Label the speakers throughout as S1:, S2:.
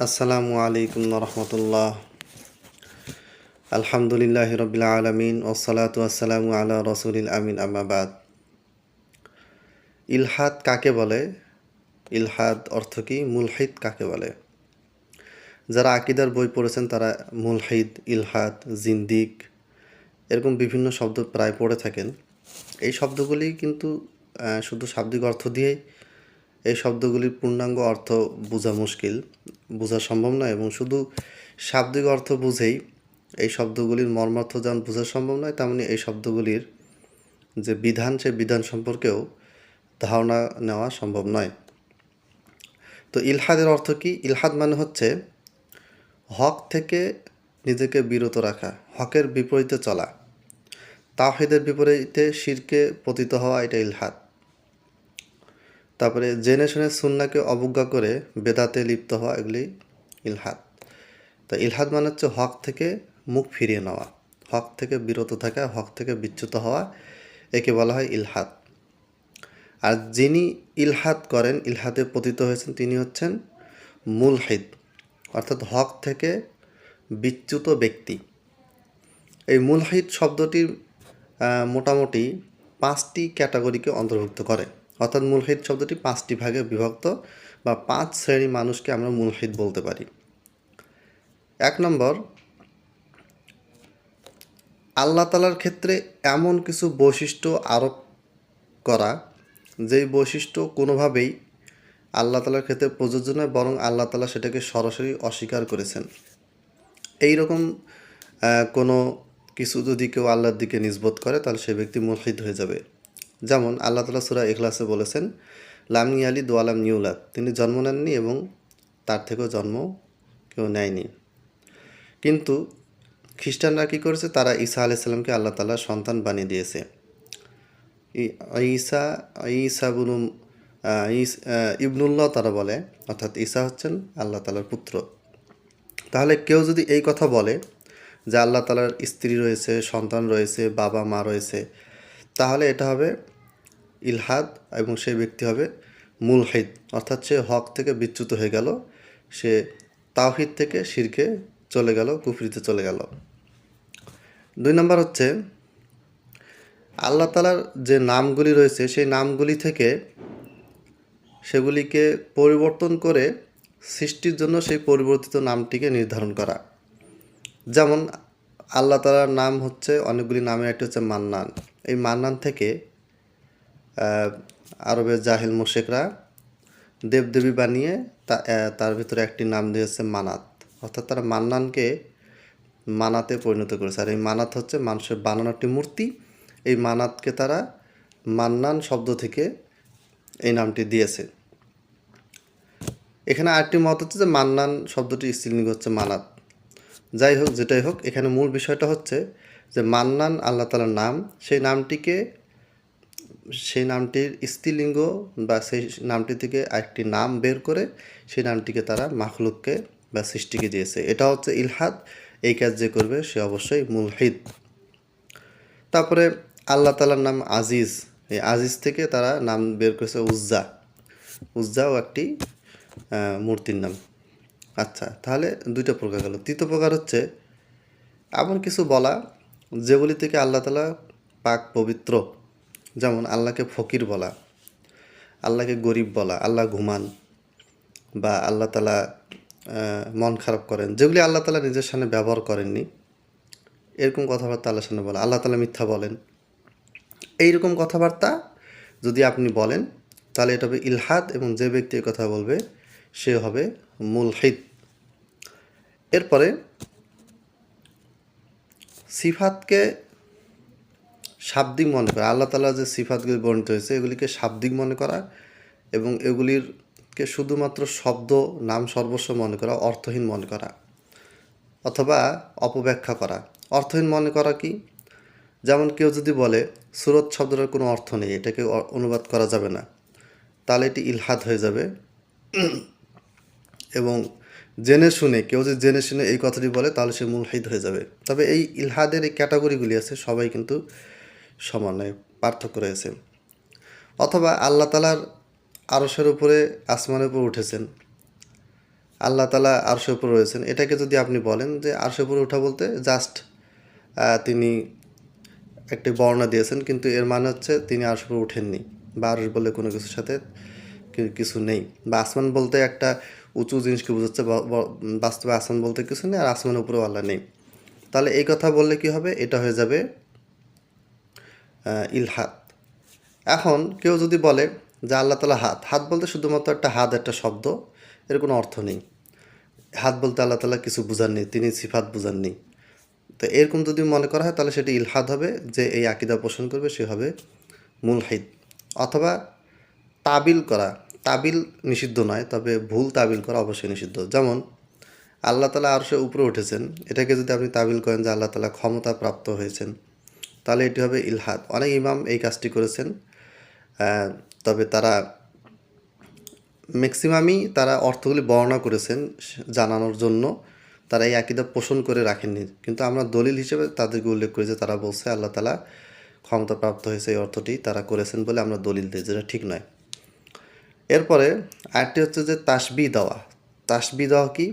S1: আসসালামু আলাইকুম রহমতুল্লাহ। আলহামদুলিল্লাহ রবিল আলমিন ওসলাতু আসসালামু আলা রসুলিল আমিন আম্মাবাদ। ইলহাদ কাকে বলে? ইলহাদ অর্থ কি? মুলহিদ কাকে বলে? যারা আকিদার বই পড়েছেন তারা মুলহিদ, ইলহাদ, জিন্দিক এরকম বিভিন্ন শব্দ প্রায় পড়ে থাকেন। এই শব্দগুলি কিন্তু শুধু শাব্দিক অর্থ দিয়েই এই শব্দগুলির পূর্ণাঙ্গ অর্থ বোঝা মুশকিল, বোঝা সম্ভব নয়, এবং শুধু শাব্দিক অর্থ বুঝেই এই শব্দগুলির মর্মার্থ যেমন বোঝা সম্ভব নয়, তেমনি এই শব্দগুলির যে বিধান, সে বিধান সম্পর্কেও ধারণা নেওয়া সম্ভব নয়। তো ইলহাদের অর্থ কি? ইলহাদ মানে হচ্ছে হক থেকে নিজেকে বিরত রাখা, হকের বিপরীতে চলা, তাওহীদের বিপরীতে শিরকে পতিত হওয়া, এটা ইলহাদ। তারপরে জেনে শুনে সুন্নাহকে অবজ্ঞা করে বেদাতে লিপ্ত হওয়া, এগুলি ইলহাদ। তো ইলহাদ মানে হচ্ছে হক থেকে মুখ ফিরিয়ে নেওয়া, হক থেকে বিরত থাকা, হক থেকে বিচ্যুত হওয়া, একে বলা হয় ইলহাদ। আর যিনি ইলহাদ করেন, ইলহাদে পতিত হয়েছেন, তিনি হচ্ছেন মুলহিদ, অর্থাৎ হক থেকে বিচ্যুত ব্যক্তি। এই মুলহিদ শব্দটির মোটামুটি 5টি ক্যাটাগরিকে অন্তর্ভুক্ত করে, অর্থাৎ মুলহিদ শব্দটি 5টি ভাগে বিভক্ত, বা 5 শ্রেণীর মানুষকে আমরা মুলহিদ বলতে পারি। 1 নম্বর, আল্লাহ তাআলার ক্ষেত্রে এমন কিছু বৈশিষ্ট্য আরোপ করা যেই বৈশিষ্ট্য কোনোভাবেই আল্লাহ তাআলার ক্ষেত্রে প্রযোজ্য নয়, বরং আল্লাহ তাআলা সেটাকে সরাসরি অস্বীকার করেছেন। এই রকম কোনো কিছু যদি কেউ আল্লাহর দিকে নিসবত করে, তাহলে সে ব্যক্তি মুলহিদ হয়ে যাবে। যেমন আল্লাহ তাআলা সূরা ইখলাসে বলেছেন, লাম ইয়ালিদ ওয়া লাম ইউলাদ, তিনি জন্ম নেননি এবং তার থেকেও জন্ম কেউ নেয়নি। কিন্তু খ্রিস্টানরা কী করেছে? তারা ঈসা আলাইহিস সালামকে আল্লাহ তাআলা সন্তান বানিয়ে দিয়েছে। ইবনুল্লাহ তারা বলে, অর্থাৎ ঈসা হচ্ছেন আল্লাহ তাআলার পুত্র। তাহলে কেউ যদি এই কথা বলে যে আল্লাহ তাআলার স্ত্রী রয়েছে, সন্তান রয়েছে, বাবা মা রয়েছে, তাহলে এটা হবে ইলহাদ, এবং সেই ব্যক্তি হবে মুলহিদ, অর্থাৎ সে হক থেকে বিচ্যুত হয়ে গেল, সে তাওহীদ থেকে শিরকে চলে গেল, কুফরিতে চলে গেল। 2 নম্বর হচ্ছে, আল্লাহ তাআলার যে নামগুলি রয়েছে, সেই নামগুলি থেকে সেগুলিকে পরিবর্তন করে সৃষ্টির জন্য সেই পরিবর্তিত নামটিকে নির্ধারণ করা। যেমন আল্লাহ তাআলার নাম হচ্ছে, অনেকগুলি নামের একটি হচ্ছে মান্নান। এই মান্নান থেকে আরবের জাহিল মুশরিকরা দেবদেবী বানিয়ে তার ভিতরে একটি নাম দিয়েছে মানাত, অর্থাৎ তারা মান্নানকে মানাতে পরিণত করেছে। আর এই মানাত হচ্ছে মানুষের বানানো একটি মূর্তি। এই মানাতকে তারা মান্নান শব্দ থেকে এই নামটি দিয়েছে। এখানে আরেকটি মত হচ্ছে যে মান্নান শব্দটি স্ত্রীলিঙ্গ হচ্ছে মানাত। যাই হোক, যেটাই হোক, এখানে মূল বিষয়টা হচ্ছে যে মান্নান আল্লাহ তাআলার নাম, সেই নামটির স্ত্রীলিঙ্গ বা সেই নামটি থেকে আরেকটি নাম বের করে সেই নামটিকে তারা মাখলুককে বা সৃষ্টিকে দিয়েছে। এটা হচ্ছে ইলহাদ। এই কাজ যে করবে সে অবশ্যই মুলহিদ। তারপরে আল্লাহ তাআলার নাম আজিজ, এই আজিজ থেকে তারা নাম বের করেছে উজ্জা। উজ্জাও একটি মূর্তির নাম। আচ্ছা, তাহলে 2টা প্রকার গেল। 3য় প্রকার হচ্ছে এমন কিছু বলা যেগুলি থেকে আল্লাহ তাআলা পাক পবিত্র। যেমন আল্লাহকে ফকির বলা, আল্লাহকে গরিব বলা, আল্লাহ ঘুমান, বা আল্লাহ তাআলা মন খারাপ করেন, যেগুলি আল্লাহ তাআলা নিজের সামনে ব্যবহার করেননি, এরকম কথাবার্তা আল্লাহর সামনে বলা। আল্লাহ তাআলা মিথ্যা বলেন, এইরকম কথাবার্তা যদি আপনি বলেন, তাহলে এটা হবে ইলহাদ, এবং যে ব্যক্তি এই কথা বলবে সে হবে মুলহিদ। এরপরে সিফাতকে শাব্দিক মনে করা, আল্লাহ তাআলা যে সিফাতগুলি বর্ণিত হয়েছে এগুলিকে শাব্দিক মনে করা, এবং এগুলিরকে শুধুমাত্র শব্দ, নাম সর্বস্ব মনে করা, অর্থহীন মনে করা, অথবা অপব্যাখ্যা করা। অর্থহীন মনে করা কি? যেমন কেউ যদি বলে সুরত শব্দটার কোনো অর্থ নেই, এটাকে অনুবাদ করা যাবে না, তাহলে এটি ইলহাদ হয়ে যাবে। এবং জেনে শুনে, কেউ যদি জেনে শুনে এই কথাটি বলে, তাহলে সে মুলহিদ হয়ে যাবে। তবে এই ইলহাদের এই ক্যাটাগরিগুলি আছে, সবাই কিন্তু সমান নয়, পার্থক্য রয়েছে। অথবা আল্লাহ তাআলার আরশের উপরে, আসমানের উপর উঠেছেন, আল্লাহ তাআলা আরশের উপর রয়েছেন, এটাকে যদি আপনি বলেন যে আরশের উপরে ওঠা বলতে জাস্ট তিনি একটি বর্ণনা দিয়েছেন, কিন্তু এর মানে হচ্ছে তিনি আরশের উপর ওঠেননি, বা আরশ বলে কোনো কিছুর সাথে কিছু নেই, বা আসমান বলতে একটা উঁচু জিনিসকে বোঝাচ্ছে, বাস্তবে আসমান বলতে কিছু নেই, আর আসমানের উপরেও আল্লাহ নেই। তাহলে এই কথা বললে কি হবে? এটা হয়ে যাবে ইলহাদ। এখন কেউ যদি বলে যে আল্লাহ তাআলা হাত, হাত বলতে শুধুমাত্র একটা হাত, একটা শব্দ, এর কোনো অর্থ নেই। হাত বলতে আল্লাহ তাআলা কিছু বুঝাননি, তিনি সিফাত বুঝাননি। তো এরকম যদি মনে করা হয় তাহলে সেটি ইলহাদ হবে, যে এই আকীদা পোষণ করবে সে হবে মুলহিদ। অথবা তাবিল করা, তাবিল নিষিদ্ধ নয়, তবে ভুল তাবিল করা অবশ্যই নিষিদ্ধ। যেমন আল্লাহ তাআলা আরশের উপরে উঠেছেন, এটাকে যদি আপনি তাবিল করেন যে আল্লাহ তাআলা ক্ষমতা প্রাপ্ত হয়েছেন, তাহলে এটি হবে ইলহাদ। অনেক ইমাম এই কাজটি করেছেন, তবে তারা ম্যাক্সিমামই তারা অর্থগুলি বর্ণনা করেছেন জানানোর জন্য, তারা এই আকীদা পোষণ করে রাখেননি। কিন্তু আমরা দলিল হিসেবে তাদেরকে উল্লেখ করি যে তারা বলছে আল্লাহ তাআলা ক্ষমতা প্রাপ্ত হয়েছে, এই অর্থটি তারা করেছেন বলে আমরা দলিল দিই, যেটা ঠিক নয়। এরপরে আরেকটি হচ্ছে যে তাসবিহ দেওয়া। তাসবিহ দেওয়া কি?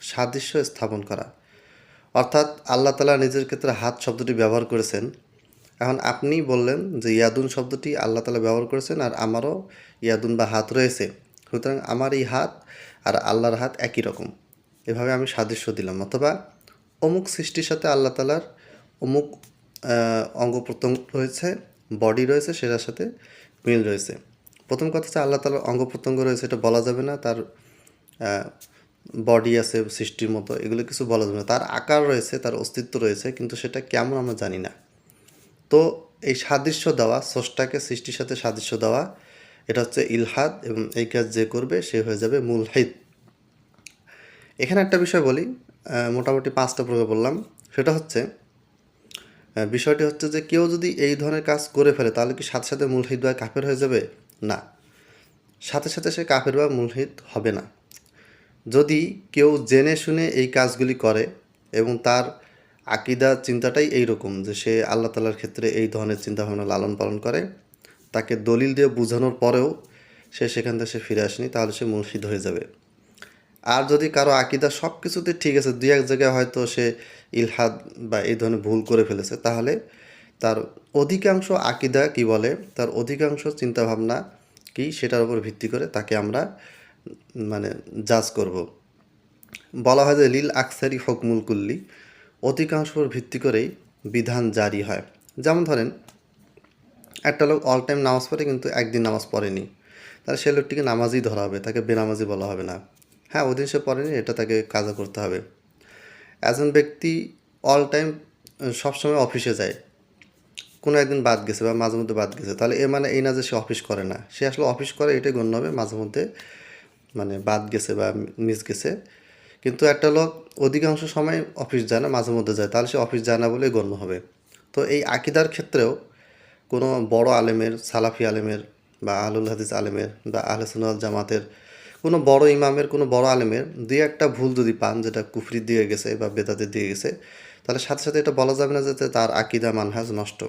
S1: সাদৃশ্য স্থাপন করা। অর্থাৎ আল্লাহ তাআলা নিজের ক্ষেত্রে হাত শব্দটি ব্যবহার করেছেন। এখন আপনি বললেন যে ইয়াদুন শব্দটি আল্লাহ তাআলা ব্যবহার করেছেন, আর আমারও ইয়াদুন বা হাত রয়েছে, সুতরাং আমার এই হাত আর আল্লাহর হাত একই রকম, এভাবে আমি সাদৃশ্য দিলাম। অথবা অমুক সৃষ্টির সাথে আল্লাহ তাআলার অমুক অঙ্গ প্রত্যঙ্গ রয়েছে, বডি রয়েছে, সেটার সাথে মিল রয়েছে। প্রথম কথা হচ্ছে আল্লাহ তাআলার অঙ্গ প্রত্যঙ্গ রয়েছে, এটা বলা যাবে না। তার বডি আছে সৃষ্টির মতো, এগুলো কিছু বলা যাবে না। তার আকার রয়েছে, তার অস্তিত্ব রয়েছে, কিন্তু সেটা কেমন আমরা জানি না। তো এই সাদৃশ্য দেওয়া, স্রষ্টাকে সৃষ্টির সাথে সাদৃশ্য দেওয়া, এটা হচ্ছে ইলহাদ, এবং এই কাজ যে করবে সে হয়ে যাবে মুলহিদ। এখানে একটা বিষয় বলি, মোটামুটি 5টা প্রকার বললাম। সেটা হচ্ছে বিষয়টি হচ্ছে যে কেউ যদি এই ধরনের কাজ করে ফেলে তাহলে কি সাথে সাথে মুলহিদ বা কাফের হয়ে যাবে? না, সাথে সাথে সে কাফের বা মুলহিদ হবে না। যদি কেউ জেনে শুনে এই কাজগুলি করে এবং তার আকীদা চিন্তাটাই এইরকম যে সে আল্লাহ তাআলার ক্ষেত্রে এই ধরনের চিন্তাভাবনা লালন পালন করে, তাকে দলিল দিয়ে বোঝানোর পরেও সে সেখান থেকে সে ফিরে আসেনি, তাহলে সে মুলহিদ হয়ে যাবে। আর যদি কারো আকীদা সব কিছুতে ঠিক আছে, দুই এক জায়গায় হয়তো সে ইলহাদ বা এই ধরনের ভুল করে ফেলেছে, তাহলে তার অধিকাংশ আকীদা কি বলে, তার অধিকাংশ চিন্তাভাবনা কি, সেটার উপর ভিত্তি করে তাকে আমরা মানে জাজ করব। বলা হয় যে লিল আকসারি হুকমুল কুল্লি, অধিকাংশর ভিত্তি করেই বিধান জারি হয়। যেমন ধরেন একটা লোক অল টাইম নামাজ পড়ে কিন্তু একদিন নামাজ পড়েনি, তাহলে সে লোকটিকে নামাজই ধরা হবে, তাকে বেনামাজি বলা হবে না। হ্যাঁ, ওই দিন সে পড়েনি, এটা তাকে কাজা করতে হবে। একজন ব্যক্তি অল টাইম সবসময় অফিসে যায়, কোনো একদিন বাদ গেছে বা মাঝে মধ্যে বাদ গেছে, তাহলে এ মানে এই না যে সে অফিস করে না, সে আসলে অফিস করে, এটাই গণ্য হবে, মাঝে মধ্যে মানে বাদ গেছে বা মিস গেছে। কিন্তু একটা লোক অধিকাংশ সময় অফিস যায় না, মাঝে মধ্যে যায়, তাহলে সে অফিস যায় না বলে গণ্য হবে। তো এই আকীদার ক্ষেত্রেও কোনো বড় আলেমের, সালাফি আলেমের বা আহলুল হাদিস আলেমের বা আহলে সুন্নাত ওয়াল জামাতের কোনো বড় ইমামের, কোনো বড় আলেমের দুই একটা ভুল যদি পান যেটা কুফরি দিয়ে গেছে বা বেদাতে দিয়ে গেছে, তাহলে সাথে সাথে এটা বলা যাবে না যে তার আকীদা মানহাজ নষ্ট,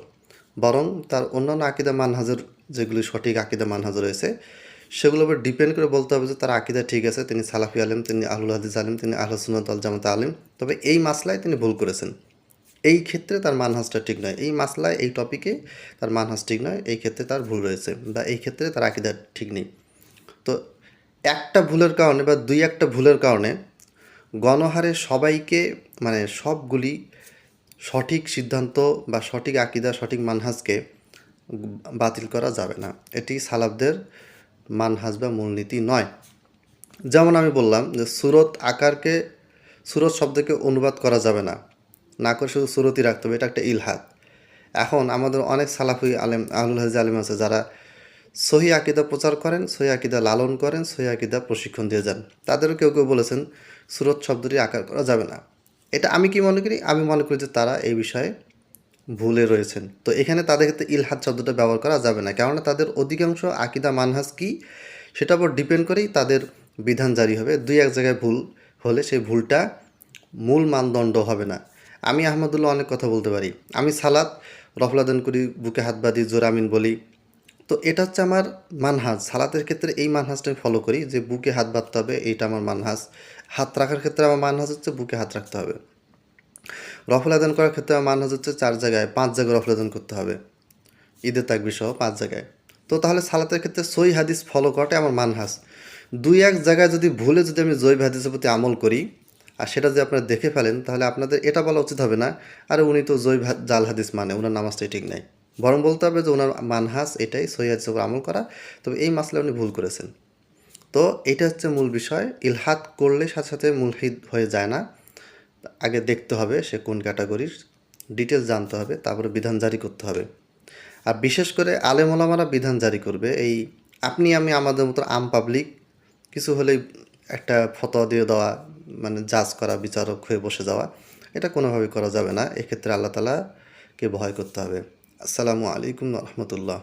S1: বরং তার অন্যান্য আকীদা মানহাজের যেগুলি সঠিক আকীদা মানহাজ রয়েছে সেগুলোর উপর ডিপেন্ড করে বলতে হবে যে তার আকীদা ঠিক আছে, তিনি সালাফি আলেম, তিনি আহলুল হাদিস আলেম, তিনি আহলে সুন্নাত ওয়াল জামাত আলেম, তবে এই মাসলায় তিনি ভুল করেছেন, এই ক্ষেত্রে তার মানহাজটা ঠিক নয়, এই মাসলায় এই টপিকে তার মানহাজ ঠিক নয়, এই ক্ষেত্রে তার ভুল রয়েছে, বা এই ক্ষেত্রে তার আকীদা ঠিক নেই। তো একটা ভুলের কারণে বা দুই একটা ভুলের কারণে গণহারে সবাইকে মানে সবগুলি সঠিক সিদ্ধান্ত বা সঠিক আকীদা, সঠিক মানহাজকে বাতিল করা যাবে না। এটি সালাফদের মানহাজ বা মূলনীতি নয়। যেমন আমি বললাম যে সুরত আকারকে, সুরত শব্দকে অনুবাদ করা যাবে না, না করে শুধু সুরতই রাখতে হবে, এটা একটা ইলহাদ। এখন আমাদের অনেক সালাফি আলেম, আহলুল হাদিস আলেম আছে যারা সহি আকীদা প্রচার করেন, সহি আকীদা লালন করেন, সহি আকীদা প্রশিক্ষণ দিয়ে যান। তাদেরও কেউ কেউ বলেছেন সুরত শব্দটি আকার করা যাবে না। এটা আমি কি মনে করি? আমি মনে করি যে তারা এই বিষয়ে ভুলে রয়েছেন। তো এখানে তাদের ক্ষেত্রে ইলহাদ শব্দটা ব্যবহার করা যাবে না, কেননা তাদের অধিকাংশ আকীদা মানহাজ কি সেটার উপর ডিপেন্ড করেই তাদের বিধান জারি হবে। দুই এক জায়গায় ভুল হলে সেই ভুলটা মূল মানদণ্ড হবে না। আমি আহমদুল্লাহ অনেক কথা বলতে পারি, আমি সালাত রফলাদান করি, বুকে হাত বাঁধি, জোর আমিন বলি, তো এটা হচ্ছে আমার মানহাজ। সালাতের ক্ষেত্রে এই মানহাজটা আমি ফলো করি যে বুকে হাত বাঁধতে হবে, এইটা আমার মানহাজ। হাত রাখার ক্ষেত্রে আমার মানহাজ হচ্ছে বুকে হাত রাখতে হবে। রফল আদান করার ক্ষেত্রে আমার মানহাজ হচ্ছে 4 জায়গায় 5 জায়গায় রফল আদান করতে হবে, ঈদের তাকবীর সহ 5 জায়গায়। তো তাহলে সালাতের ক্ষেত্রে সহিহ হাদিস ফলো করাটাই আমার মানহাজ। 2-1 জায়গায় যদি ভুলে যদি আমি জয়ীফ হাদিসের প্রতি আমল করি আর সেটা যদি আপনারা দেখে ফেলেন, তাহলে আপনাদের এটা বলা উচিত হবে না আরে উনি তো জয়ীফ জাল হাদিস মানে, ওনার নামাজটাই ঠিক নাই। বরং বলতে হবে যে ওনার মানহাজ এটাই, সহিহ হাদিসের উপর আমল করা, তবে এই মাসলা উনি ভুল করেছেন। তো এটা হচ্ছে মূল বিষয়। ইলহাদ করলে সাথে সাথে মুলহিদ হয়ে যায় না, আগে দেখতে হবে সে কোন ক্যাটাগরির, ডিটেলস জানতে হবে, তারপরে বিধান জারি করতে হবে। আর বিশেষ করে আলেম ওলামারা বিধান জারি করবে, এই আপনি আমি আমাদের মতো আম পাবলিক কিছু হলেই একটা ফতোয়া দিয়ে দেওয়া, মানে জাজ করা, বিচারক হয়ে বসে যাওয়া, এটা কোনোভাবেই করা যাবে না। এক্ষেত্রে আল্লাহ তাআলাকে ভয় করতে হবে। আসসালামু আলাইকুম ওয়া রাহমাতুল্লাহ।